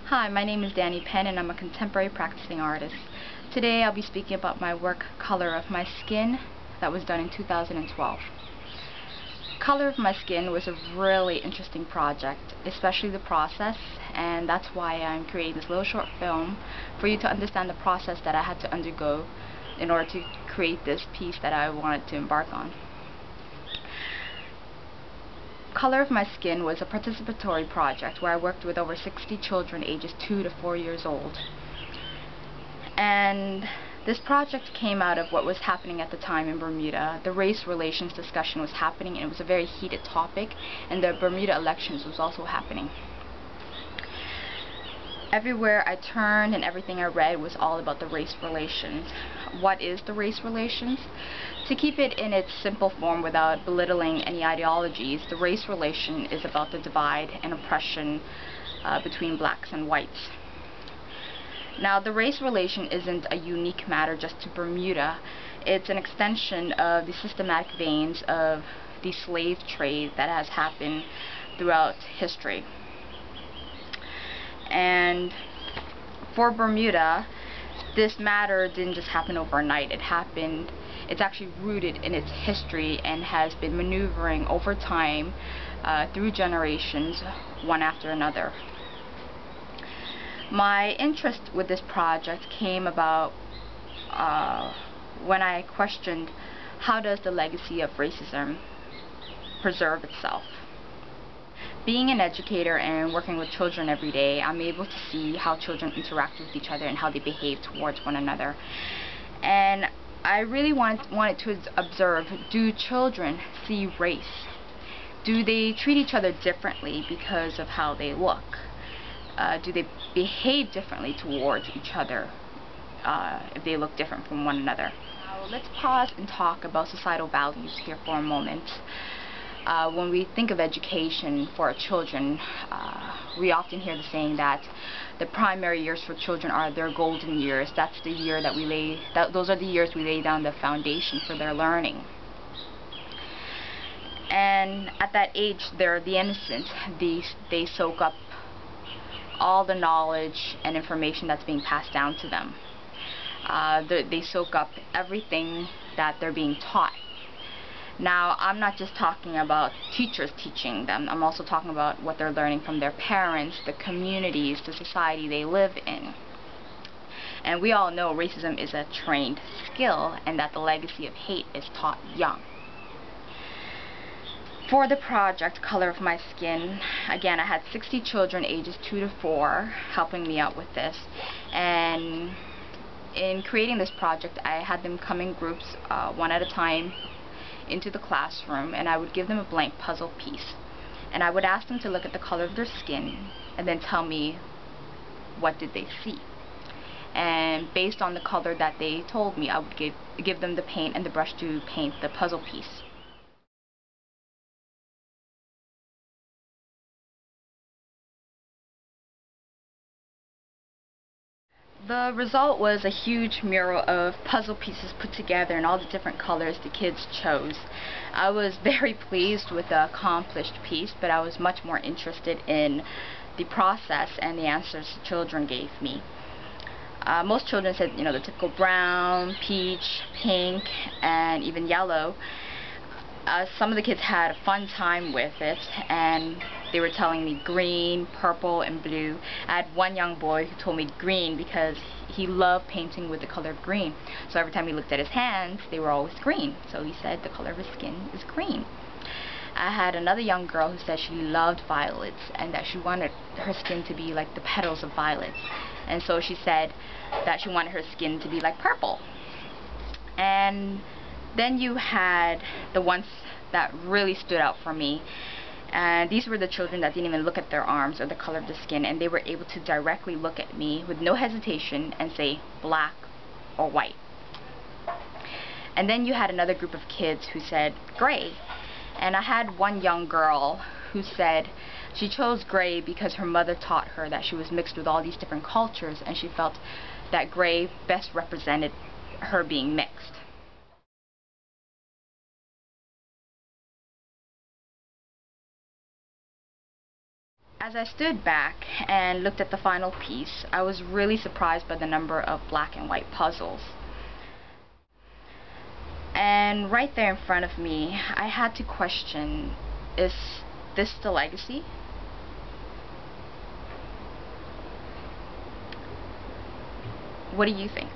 Hi, my name is Dany Pen and I'm a contemporary practicing artist. Today I'll be speaking about my work, Color of My Skin, that was done in 2012. Color of My Skin was a really interesting project, especially the process, and that's why I'm creating this little short film for you to understand the process that I had to undergo in order to create this piece that I wanted to embark on. Color of My Skin was a participatory project where I worked with over 60 children ages 2 to 4 years old. And this project came out of what was happening at the time in Bermuda. The race relations discussion was happening, and it was a very heated topic, and the Bermuda elections was also happening. Everywhere I turned and everything I read was all about the race relations. What is the race relations? To keep it in its simple form without belittling any ideologies, the race relation is about the divide and oppression between blacks and whites. Now, the race relation isn't a unique matter just to Bermuda. It's an extension of the systematic veins of the slave trade that has happened throughout history. And for Bermuda, this matter didn't just happen overnight. It's actually rooted in its history and has been maneuvering over time through generations, one after another. My interest with this project came about when I questioned, how does the legacy of racism preserve itself? Being an educator and working with children every day, I'm able to see how children interact with each other and how they behave towards one another. And I really wanted to observe, do children see race? Do they treat each other differently because of how they look? Do they behave differently towards each other if they look different from one another? Now, let's pause and talk about societal values here for a moment. When we think of education for our children, we often hear the saying that the primary years for children are their golden years. That's the year that those are the years we lay down the foundation for their learning. And at that age, they're the innocent. They soak up all the knowledge and information that's being passed down to them. They soak up everything that they're being taught. Now, I'm not just talking about teachers teaching them. I'm also talking about what they're learning from their parents, the communities, the society they live in. And we all know racism is a trained skill and that the legacy of hate is taught young. For the project Color of My Skin, again, I had 60 children ages 2 to 4 helping me out with this. And in creating this project, I had them come in groups, one at a time, into the classroom, and I would give them a blank puzzle piece, and I would ask them to look at the color of their skin and then tell me what did they see. And based on the color that they told me, I would give them the paint and the brush to paint the puzzle piece. The result was a huge mural of puzzle pieces put together in all the different colors the kids chose. I was very pleased with the accomplished piece, but I was much more interested in the process and the answers the children gave me. Most children said, the typical brown, peach, pink, and even yellow. Some of the kids had a fun time with it, and they were telling me green, purple, and blue. I had one young boy who told me green because he loved painting with the color of green. So every time he looked at his hands, they were always green. So he said the color of his skin is green. I had another young girl who said she loved violets and that she wanted her skin to be like the petals of violets. And so she said that she wanted her skin to be like purple. And then you had the ones that really stood out for me, and these were the children that didn't even look at their arms or the color of the skin, and they were able to directly look at me with no hesitation and say black or white. And then you had another group of kids who said gray, and I had one young girl who said she chose gray because her mother taught her that she was mixed with all these different cultures, and she felt that gray best represented her being mixed. As I stood back and looked at the final piece, I was really surprised by the number of black and white puzzles. And right there in front of me, I had to question, is this the legacy? What do you think?